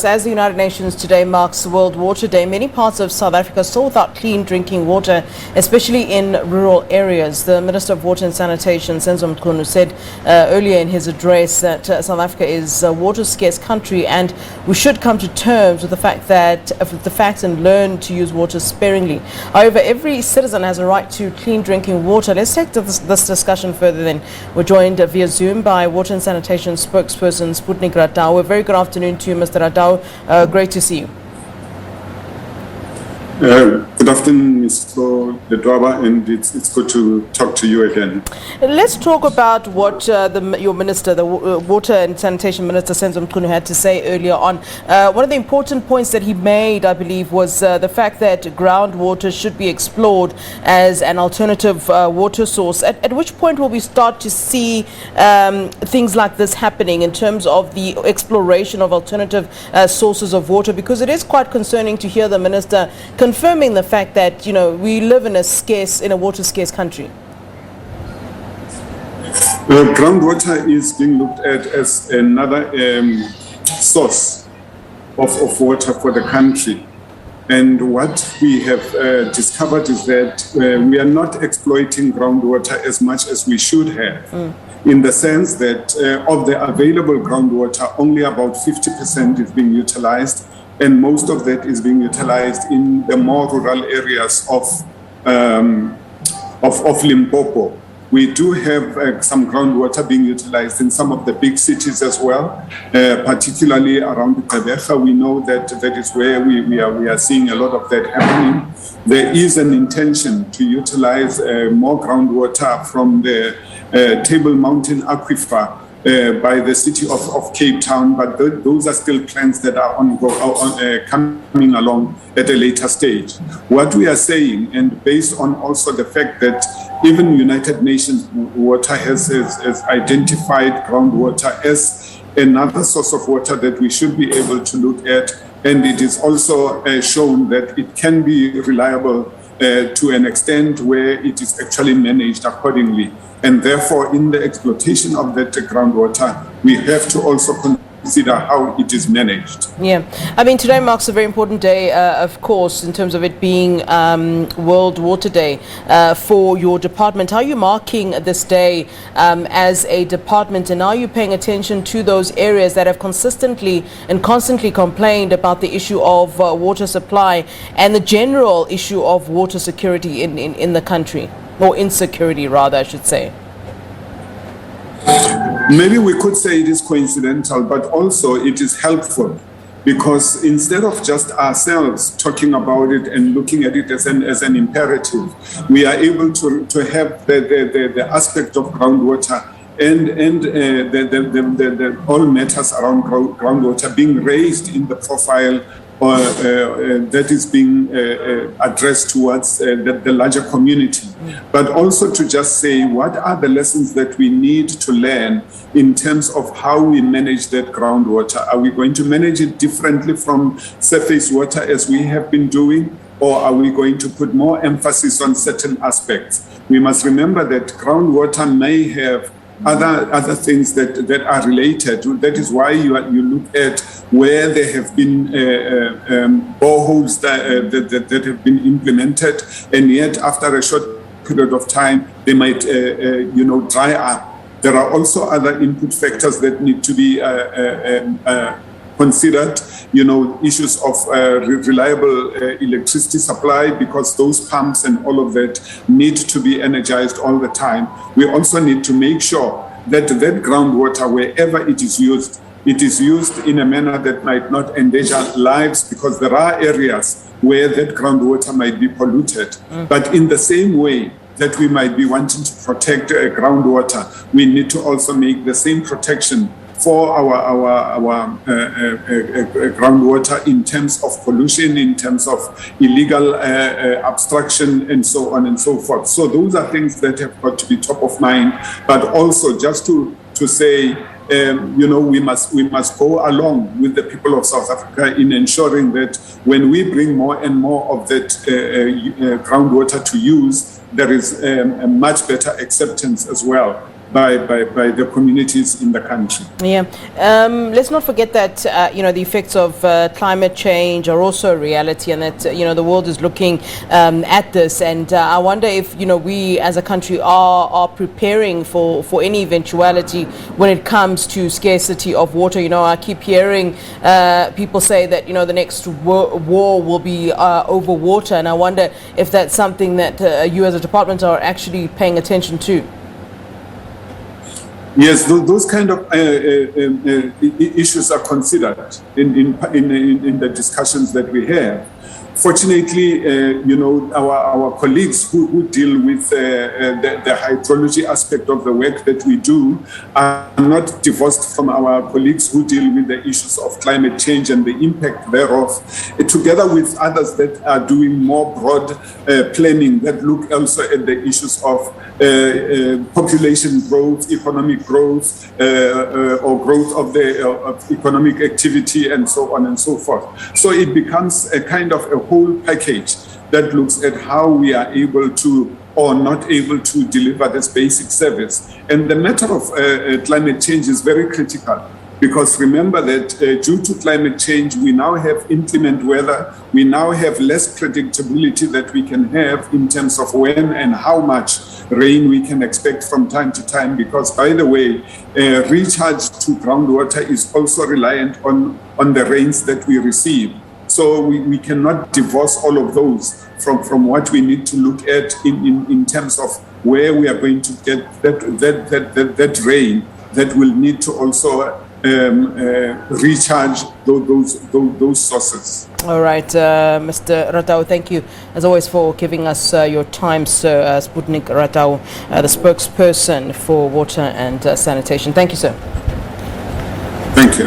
As the United Nations today marks World Water Day, many parts of South Africa are still without clean drinking water, especially in rural areas. The Minister of Water and Sanitation, Senzo Mchunu, said earlier in his address that South Africa is a water-scarce country and we should come to terms with the facts and learn to use water sparingly. However, every citizen has a right to clean drinking water. Let's take this discussion further then. We're joined via Zoom by Water and Sanitation Spokesperson Sputnik Ratau. A very good afternoon to you, Mr. Ratau. Great to see you. Good afternoon, Mr. Ledwaba, and it's good to talk to you again. Let's talk about what your minister, the Water and Sanitation Minister, Senzo Mchunu, had to say earlier on. One of the important points that he made, I believe, was the fact that groundwater should be explored as an alternative water source. At which point will we start to see things like this happening in terms of the exploration of alternative sources of water? Because it is quite concerning to hear the minister confirming the fact that, you know, we live in a water-scarce country. Groundwater is being looked at as another source of water for the country. And what we have discovered is that we are not exploiting groundwater as much as we should have. In the sense that of the available groundwater, only about 50% is being utilized. And most of that is being utilized in the more rural areas of Limpopo. We do have some groundwater being utilized in some of the big cities as well, particularly around Gqeberha. We know that that is where we are seeing a lot of that happening. There is an intention to utilize more groundwater from the Table Mountain Aquifer by the city of Cape Town, but those are still plans that are coming along at a later stage. What we are saying, and based on also the fact that even United Nations Water has identified groundwater as another source of water that we should be able to look at, and it is also shown that it can be reliable to an extent where it is actually managed accordingly. And therefore, in the exploitation of that groundwater, we have to also consider how it is managed. Yeah, I mean, today marks a very important day, of course, in terms of it being World Water Day for your department. How are you marking this day as a department, and are you paying attention to those areas that have consistently and constantly complained about the issue of water supply and the general issue of water security in the country? Or insecurity, rather, I should say. Maybe we could say it is coincidental, but also it is helpful, because instead of just ourselves talking about it and looking at it as an imperative, we are able to have the aspect of groundwater and the all matters around groundwater being raised in the profile that is being addressed towards the larger community, but also to just say what are the lessons that we need to learn in terms of how we manage that groundwater. Are we going to manage it differently from surface water as we have been doing, or are we going to put more emphasis on certain aspects? We must remember that groundwater may have other things that are related. That is why you look at where there have been boreholes that have been implemented, and yet after a short period of time they might dry up. There are also other input factors that need to be considered, issues of reliable electricity supply, because those pumps and all of that need to be energized all the time. We also need to make sure that that groundwater, wherever it is used in a manner that might not endanger lives, because there are areas where that groundwater might be polluted. But in the same way that we might be wanting to protect groundwater, we need to also make the same protection for our groundwater in terms of pollution, in terms of illegal abstraction, and so on and so forth. So those are things that have got to be top of mind, but also just to say, we must go along with the people of South Africa in ensuring that when we bring more and more of that groundwater to use, there is a much better acceptance as well. by the communities in the country. Yeah. Let's not forget that, the effects of climate change are also a reality, and that, the world is looking at this. And I wonder if, we as a country are preparing for any eventuality when it comes to scarcity of water. I keep hearing people say that, the next war will be over water. And I wonder if that's something that you as a department are actually paying attention to. Yes, those kind of issues are considered in the discussions that we have. Fortunately, our colleagues who deal with the hydrology aspect of the work that we do are not divorced from our colleagues who deal with the issues of climate change and the impact thereof, together with others that are doing more broad planning that look also at the issues of population growth, economic growth, or growth of economic activity, and so on and so forth. So it becomes a kind of a whole package that looks at how we are able to or not able to deliver this basic service. And the matter of climate change is very critical, because remember that due to climate change, we now have inclement weather. We now have less predictability that we can have in terms of when and how much rain we can expect from time to time, because, by the way, recharge to groundwater is also reliant on the rains that we receive. So we cannot divorce all of those from what we need to look at in terms of where we are going to get that rain that will need to also recharge those sources. All right, Mr. Ratau, thank you as always for giving us your time, Sir. Sputnik Ratau, the spokesperson for water and sanitation. Thank you, sir. Thank you.